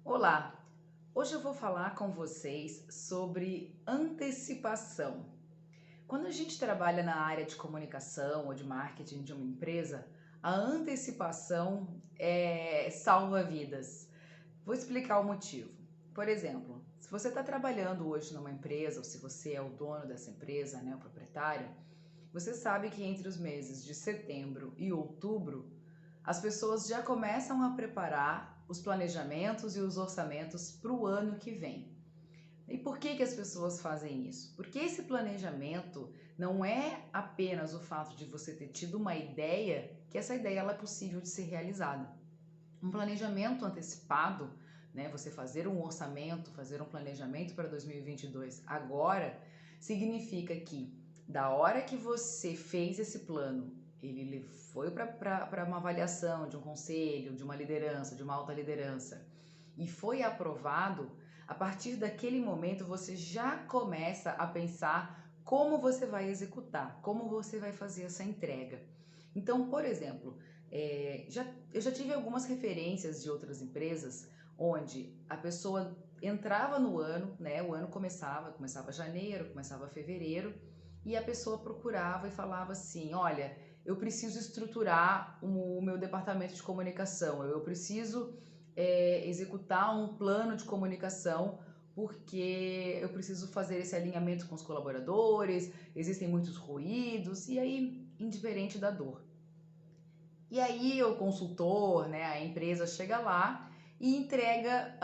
Olá! Hoje eu vou falar com vocês sobre antecipação. Quando a gente trabalha na área de comunicação ou de marketing de uma empresa, a antecipação salva vidas. Vou explicar o motivo. Por exemplo, se você está trabalhando hoje numa empresa, ou se você é o dono dessa empresa, né, o proprietário, você sabe que entre os meses de setembro e outubro, as pessoas já começam a preparar os planejamentos e os orçamentos para o ano que vem. E por que as pessoas fazem isso? Porque esse planejamento não é apenas o fato de você ter tido uma ideia, que essa ideia ela é possível de ser realizada. Um planejamento antecipado, né, você fazer um orçamento, fazer um planejamento para 2022 agora, significa que da hora que você fez esse plano, ele foi para uma avaliação de um conselho, de uma liderança, de uma alta liderança, e foi aprovado, a partir daquele momento você já começa a pensar como você vai executar, como você vai fazer essa entrega. Então, por exemplo, eu já tive algumas referências de outras empresas onde a pessoa entrava no ano, né? O ano começava janeiro, começava fevereiro, e a pessoa procurava e falava assim: olha, eu preciso estruturar o meu departamento de comunicação, eu preciso executar um plano de comunicação porque eu preciso fazer esse alinhamento com os colaboradores, existem muitos ruídos, e aí, indiferente da dor. E aí o consultor, né, a empresa chega lá e entrega,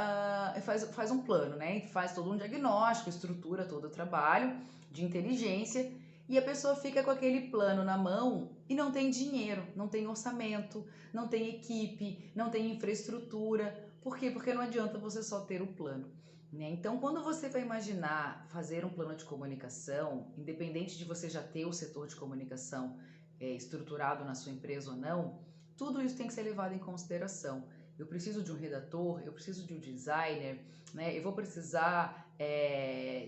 faz um plano, né, faz todo um diagnóstico, estrutura todo o trabalho de inteligência, e a pessoa fica com aquele plano na mão e não tem dinheiro, não tem orçamento, não tem equipe, não tem infraestrutura. Por quê? Porque não adianta você só ter o plano, né? Então, quando você vai imaginar fazer um plano de comunicação, independente de você já ter o setor de comunicação estruturado na sua empresa ou não, tudo isso tem que ser levado em consideração. Eu preciso de um redator, eu preciso de um designer, né? Eu vou precisar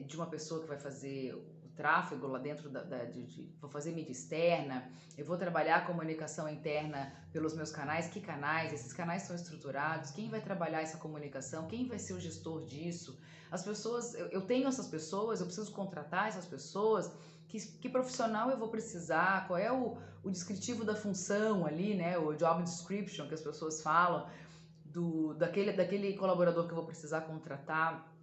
de uma pessoa que vai fazer o tráfego lá dentro vou fazer mídia externa, eu vou trabalhar a comunicação interna pelos meus canais, que canais, esses canais são estruturados, quem vai trabalhar essa comunicação, quem vai ser o gestor disso, as pessoas, eu tenho essas pessoas, eu preciso contratar essas pessoas, que profissional eu vou precisar, qual é o descritivo da função ali, né, o job description que as pessoas falam, daquele colaborador que eu vou precisar contratar.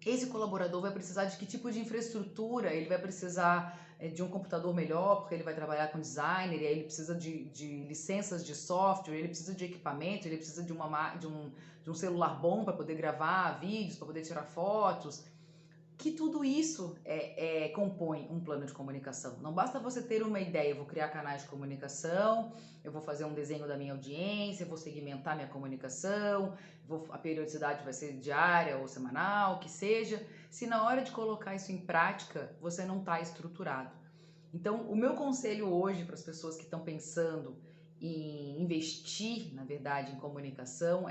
Esse colaborador vai precisar de que tipo de infraestrutura? Ele vai precisar de um computador melhor, porque ele vai trabalhar com designer, e aí ele precisa de licenças de software, ele precisa de equipamento, ele precisa de um celular bom para poder gravar vídeos, para poder tirar fotos, que tudo isso compõe um plano de comunicação. Não basta você ter uma ideia, eu vou criar canais de comunicação, eu vou fazer um desenho da minha audiência, eu vou segmentar minha comunicação, a periodicidade vai ser diária ou semanal, que seja, se na hora de colocar isso em prática, você não está estruturado. Então, o meu conselho hoje para as pessoas que estão pensando em investir, na verdade, em comunicação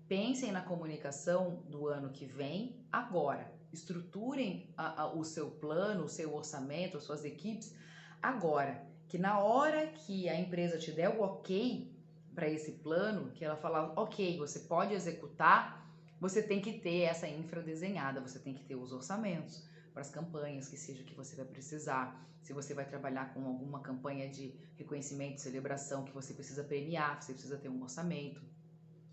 pensem na comunicação do ano que vem agora. Estruturem o seu plano, o seu orçamento, as suas equipes agora. Que na hora que a empresa te der o ok para esse plano, que ela falar, ok, você pode executar, você tem que ter essa infra desenhada, você tem que ter os orçamentos para as campanhas, que seja o que você vai precisar. Se você vai trabalhar com alguma campanha de reconhecimento, celebração, que você precisa premiar, você precisa ter um orçamento.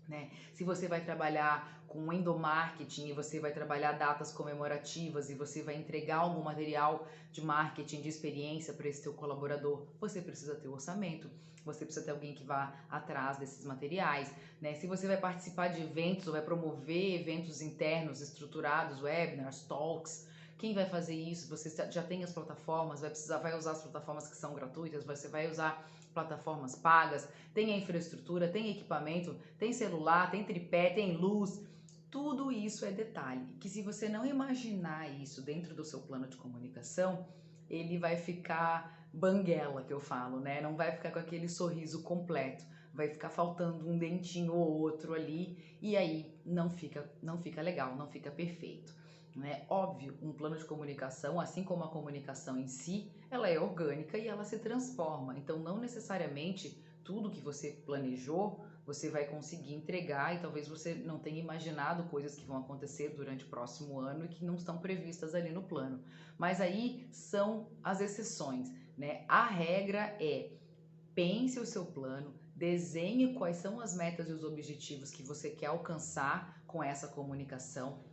Né? Se você vai trabalhar com endomarketing e você vai trabalhar datas comemorativas e você vai entregar algum material de marketing, de experiência para esse teu colaborador, você precisa ter orçamento, você precisa ter alguém que vá atrás desses materiais, né? Se você vai participar de eventos ou vai promover eventos internos estruturados, webinars, talks, quem vai fazer isso? Você já tem as plataformas, vai usar as plataformas que são gratuitas, você vai usar plataformas pagas, tem a infraestrutura, tem equipamento, tem celular, tem tripé, tem luz. Tudo isso é detalhe, que se você não imaginar isso dentro do seu plano de comunicação, ele vai ficar banguela, que eu falo, né? Não vai ficar com aquele sorriso completo, vai ficar faltando um dentinho ou outro ali, e aí não fica legal, não fica perfeito. Né? Óbvio, um plano de comunicação, assim como a comunicação em si, ela é orgânica e ela se transforma. Então, não necessariamente tudo que você planejou você vai conseguir entregar e talvez você não tenha imaginado coisas que vão acontecer durante o próximo ano e que não estão previstas ali no plano. Mas aí são as exceções, né? A regra é: pense o seu plano, desenhe quais são as metas e os objetivos que você quer alcançar com essa comunicação.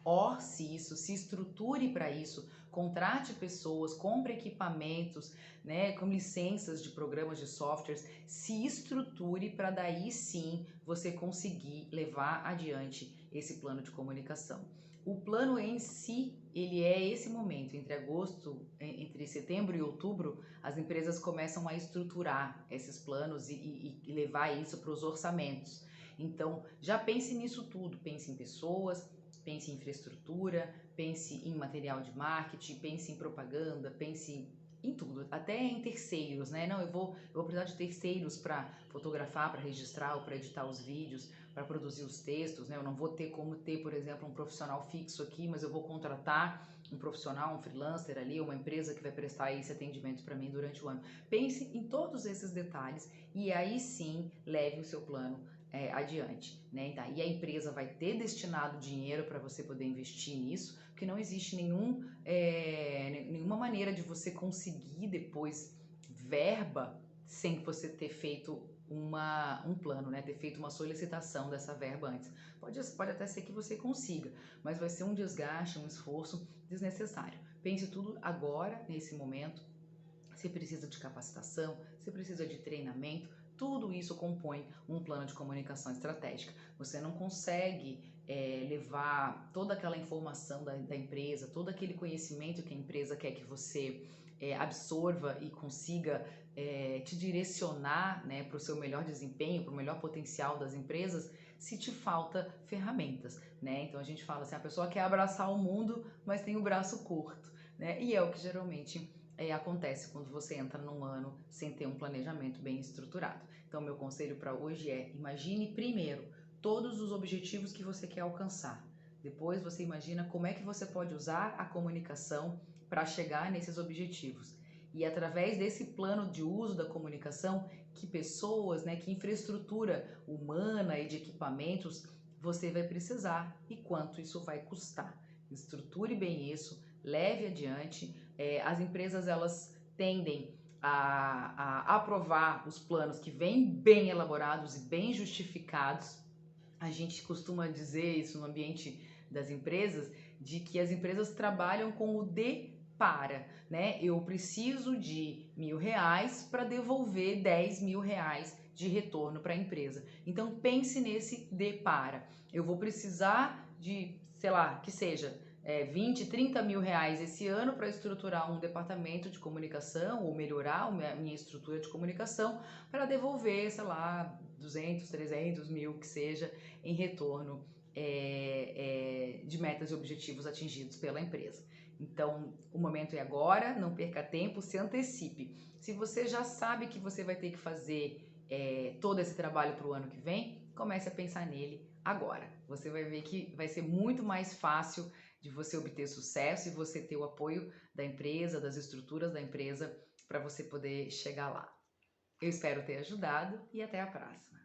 Orce isso, se estruture para isso, contrate pessoas, compre equipamentos, né, com licenças de programas de softwares, se estruture para daí sim você conseguir levar adiante esse plano de comunicação. O plano em si, ele é esse momento, entre setembro e outubro, as empresas começam a estruturar esses planos e levar isso para os orçamentos. Então, já pense nisso tudo, pense em pessoas, pense em infraestrutura, pense em material de marketing, pense em propaganda, pense em tudo, até em terceiros, né? Não, eu vou precisar de terceiros para fotografar, para registrar ou para editar os vídeos, para produzir os textos, né? Eu não vou ter como ter, por exemplo, um profissional fixo aqui, mas eu vou contratar um profissional, um freelancer ali, uma empresa que vai prestar esse atendimento para mim durante o ano. Pense em todos esses detalhes e aí sim leve o seu plano adiante, né? Então, e a empresa vai ter destinado dinheiro para você poder investir nisso, porque não existe nenhuma maneira de você conseguir depois verba sem você ter feito um plano, né? Ter feito uma solicitação dessa verba antes. Pode até ser que você consiga, mas vai ser um desgaste, um esforço desnecessário. Pense tudo agora, nesse momento. Você precisa de capacitação, você precisa de treinamento, tudo isso compõe um plano de comunicação estratégica. Você não consegue levar toda aquela informação da empresa, todo aquele conhecimento que a empresa quer que você absorva e consiga te direcionar, né, para o seu melhor desempenho, para o melhor potencial das empresas, se te falta ferramentas, né? Então a gente fala assim, a pessoa quer abraçar o mundo, mas tem o braço curto, né? E é o que geralmente acontece quando você entra num ano sem ter um planejamento bem estruturado. Então, meu conselho para hoje é: imagine primeiro todos os objetivos que você quer alcançar. Depois, você imagina como é que você pode usar a comunicação para chegar nesses objetivos. E através desse plano de uso da comunicação, que pessoas, né, que infraestrutura humana e de equipamentos você vai precisar e quanto isso vai custar. Estruture bem isso, leve adiante. As empresas elas tendem a aprovar os planos que vêm bem elaborados e bem justificados. A gente costuma dizer isso no ambiente das empresas, de que as empresas trabalham com o de para, né? Eu preciso de R$ 1.000 para devolver R$ 10.000 de retorno para a empresa. Então pense nesse de para. Eu vou precisar de, sei lá, que seja 20, 30 mil reais esse ano para estruturar um departamento de comunicação ou melhorar a minha estrutura de comunicação para devolver, sei lá, 200, 300 mil que seja em retorno de metas e objetivos atingidos pela empresa. Então, o momento é agora, não perca tempo, se antecipe. Se você já sabe que você vai ter que fazer todo esse trabalho para o ano que vem, comece a pensar nele agora. Você vai ver que vai ser muito mais fácil de você obter sucesso e você ter o apoio da empresa, das estruturas da empresa, para você poder chegar lá. Eu espero ter ajudado e até a próxima.